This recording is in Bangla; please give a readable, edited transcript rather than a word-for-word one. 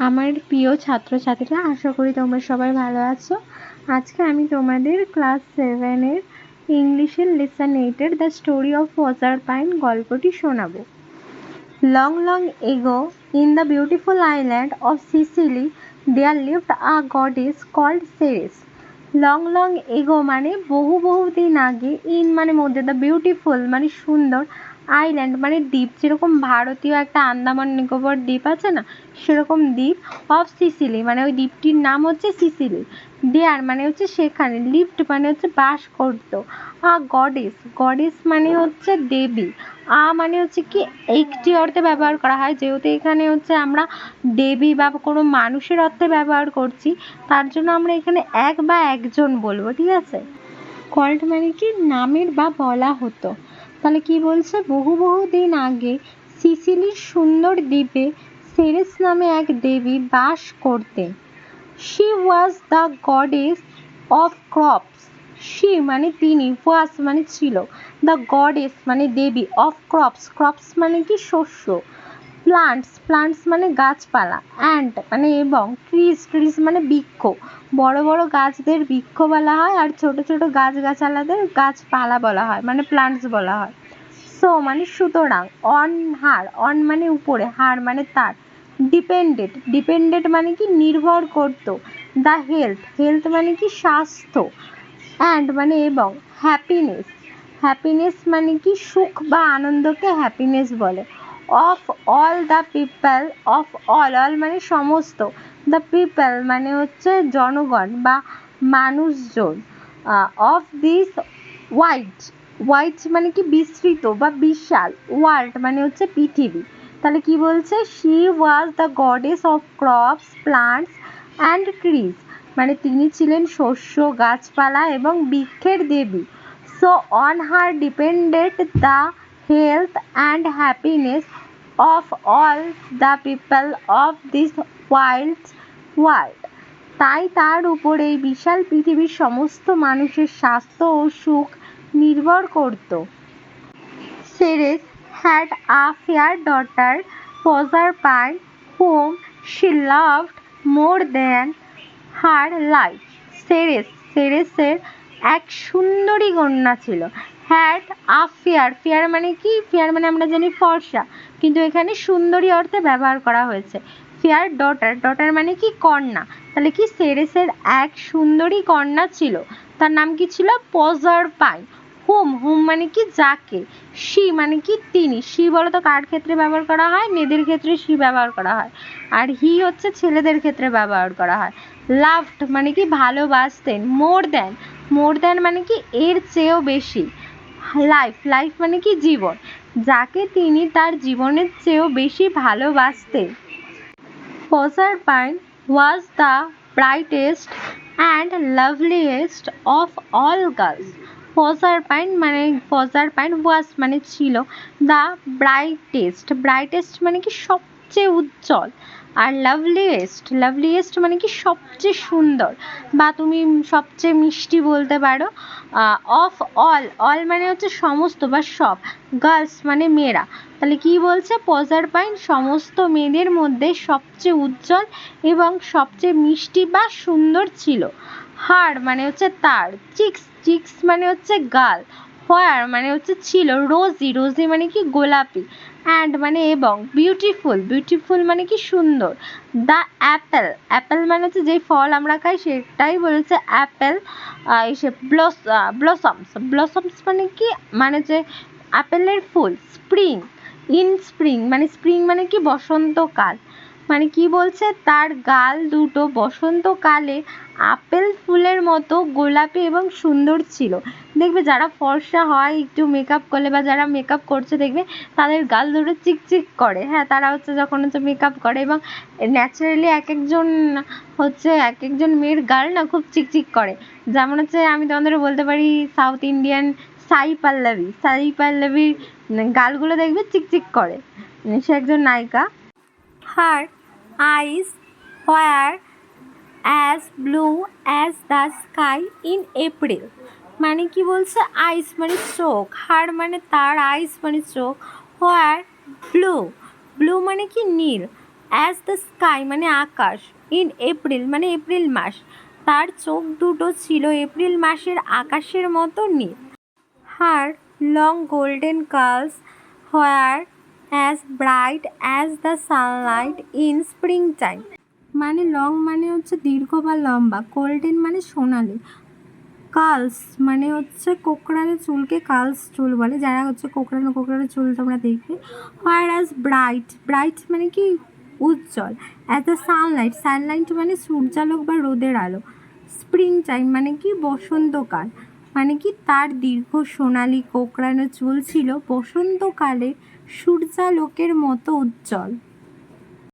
আমার প্রিয় ছাত্রছাত্রীরা, আশা করি তোমরা সবাই ভালো আছো। আজকে আমি তোমাদের ক্লাস 7-এর ইংলিশের লেসন 8-এর দ্য স্টোরি অফ প্রজারপাইন গল্পটি শোনাবো। Long long ago in the beautiful island of Sicily there lived a goddess called Ceres. Long long ago মানে বহু বহু দিন আগে, ইন মানে মধ্যে, দ্য বিউটিফুল মানে সুন্দর, আইল্যান্ড মানে দ্বীপ, যেরকম ভারতীয় একটা আন্দামান নিকোবর দ্বীপ আছে না, সেরকম দ্বীপ, অফ সিসিলি মানে ওই দ্বীপটির নাম হচ্ছে সিসিলি, দেয়ার মানে হচ্ছে সেখানে, লিভড মানে হচ্ছে বাস করতো, আ গডেস, গডেস মানে হচ্ছে দেবী, আ মানে হচ্ছে কি একটি অর্থে ব্যবহার করা হয়, যেহেতু এখানে হচ্ছে আমরা দেবী বা কোনো মানুষের অর্থে ব্যবহার করছি, তার জন্য আমরা এখানে এক বা একজন বলবো, ঠিক আছে। কল্ড মানে কি নামের বা বলা হতো। তাহলে কি বলছে, বহু বহু দিন আগে সিসিলির সুন্দর দ্বীপে সেরেস নামে এক দেবী বাস করতেন। She was the goddess of crops. She মানে তিনি, ওয়াজ মানে ছিল, দ্য গডেস মানে দেবী, অফ ক্রপস, ক্রপস মানে কি শস্য, প্লান্টস, প্লান্টস মানে গাছপালা, অ্যান্ড মানে এবং, ট্রিজ, ট্রিজ মানে বৃক্ষ, বড় বড় গাছদের বৃক্ষ বলা হয়, আর ছোট ছোট গাছগাছালাদের গাছপালা বলা হয়, মানে প্লান্টস বলা হয়। সো মানে সুতরাং, অন হার, অন মানে উপরে, হার মানে তার, ডিপেন্ডেড, ডিপেন্ডেড মানে কি নির্ভর করত, দ্য হেলথ, হেলথ মানে কি স্বাস্থ্য, অ্যান্ড মানে এবং, হ্যাপিনেস, হ্যাপিনেস মানে কি সুখ বা আনন্দকে হ্যাপিনেস বলে, of all the people, of all, all মানে সমস্ত, দ্য পিপল মানে হচ্ছে জনগণ বা মানুষজন, অফ দিস ওয়াইড, ওয়াইড মানে কি বিস্তৃত বা বিশাল, ওয়ার্ল্ড মানে হচ্ছে পৃথিবী। তাহলে কি বলছে, she was the goddess of crops, plants and trees, মানে তিনি ছিলেন শস্য, গাছপালা এবং বৃক্ষের দেবী। So on her depended the health and happiness of all the people of this wild world. তাই তার উপর এই বিশাল পৃথিবীর সমস্ত মানুষের স্বাস্থ্য ও সুখ নির্ভর করত। Ceres had a fair daughter, Proserpine, whom she loved more than her life. Ceres, সেরেসের এক সুন্দরী কন্যা ছিল। হ্যাড আ ফেয়ার, ফেয়ার মানে কি, ফেয়ার মানে আমরা জানি ফর্সা, কিন্তু এখানে সুন্দরী অর্থে ব্যবহার করা হয়েছে। ফেয়ার ডটার, ডটার মানে কি কন্যা, তাহলে কি সেরেসের এক সুন্দরী কন্যা ছিল, তার নাম কি ছিল, প্রজারপাইন। হুম, হুম মানে কি যাকে, শি মানে কি তিনি, শি বলতো কার ক্ষেত্রে ব্যবহার করা হয়, মেয়েদের ক্ষেত্রে শি ব্যবহার করা হয়, আর হি হচ্ছে ছেলেদের ক্ষেত্রে ব্যবহার করা হয়। লাভড মানে কি ভালোবাসতেন, মোর দ্যান, মোর দ্যান মানে কি এর চেয়েও বেশি, লাইফ, লাইফ মানে কি জীবন, যাকে তিনি তার জীবনের চেয়েও বেশি ভালোবাসতেন। Proserpine was the brightest and loveliest of all girls. Proserpine মানে, Proserpine was মানে ছিল, the brightest, brightest মানে কি সবচেয়ে উজ্জ্বল, আর লাভলিয়েস্ট, লাভলিয়েস্ট মানে কি সবচেয়ে সুন্দর, বা তুমি সবচেয়ে মিষ্টি বলতে পারো, অফ অল, অল মানে হচ্ছে সমস্ত বা সব, গার্লস মানে মেয়েরা। তাহলে কি বলছে, প্রজারপাইন সমস্ত মেয়েদের মধ্যে সবচেয়ে উজ্জ্বল এবং সবচেয়ে মিষ্টি বা সুন্দর ছিল। হার মানে হচ্ছে তার, চিক্স, চিক্স মানে হচ্ছে গাল, হোয়ার মানে হচ্ছে ছিল, রোজি, রোজি মানে কি গোলাপি, অ্যান্ড মানে এবং, বিউটিফুল, বিউটিফুল মানে কি সুন্দর, দ্য অ্যাপেল, অ্যাপেল মানে হচ্ছে যে ফল আমরা খাই সেটাই বলেছে অ্যাপেল, এসে ব্লসমস, ব্লসমস মানে কি, মানে যে আপেলের ফুল, স্প্রিং, ইন স্প্রিং মানে, স্প্রিং মানে কি বসন্তকাল, মানে কি বলছে, তার গাল দুটো বসন্তকালে আপেল ফুলের মতো গোলাপি এবং সুন্দর ছিল। দেখবে যারা ফর্সা হয় একটু মেকআপ করলে, বা যারা মেকআপ করছে দেখবে তাদের গাল দুটো চিকচিক করে, হ্যাঁ, তারা হচ্ছে যখন হচ্ছে মেকআপ করে, এবং ন্যাচারালি এক একজন হচ্ছে, এক একজন মেয়ের গাল না খুব চিকচিক করে, যেমন হচ্ছে আমি তোমাদের বলতে পারি সাউথ ইন্ডিয়ান সাই পল্লবী, সাই পল্লবীর গালগুলো দেখবে চিকচিক করে, সে একজন নায়িকা। Her eyes were as blue as the sky in April, মানে কি বলছে, আইস মানে চোখ, হার মানে তার, আইস মানে চোখ, হোয়ার ব্লু, ব্লু মানে কি নীল, অ্যাজ দ্য স্কাই মানে আকাশ, ইন এপ্রিল মানে এপ্রিল মাস, তার চোখ দুটো ছিল এপ্রিল মাসের আকাশের মতো নীল। Her long golden curls hair as bright as the sunlight in spring time, মানে লং মানে হচ্ছে দীর্ঘ বা লম্বা, গোল্ডেন মানে সোনালি, কার্লস মানে হচ্ছে কোকড়ানো চুলকে কার্লস চুল বলে, যারা হচ্ছে কোকড়ানো কোকড়ানো চুল তোমরা দেখবে। হোয়ার অ্যাজ ব্রাইট, ব্রাইট মানে কি উজ্জ্বল, অ্যাজ দ্য সানলাইট, সানলাইট মানে সূর্যালোক বা রোদের আলো, স্প্রিং টাইম মানে কি বসন্তকাল, মানে কি তার দীর্ঘ সোনালি কোকড়ানো চুল ছিল বসন্তকালে সূর্যালোকের মতো উজ্জ্বল।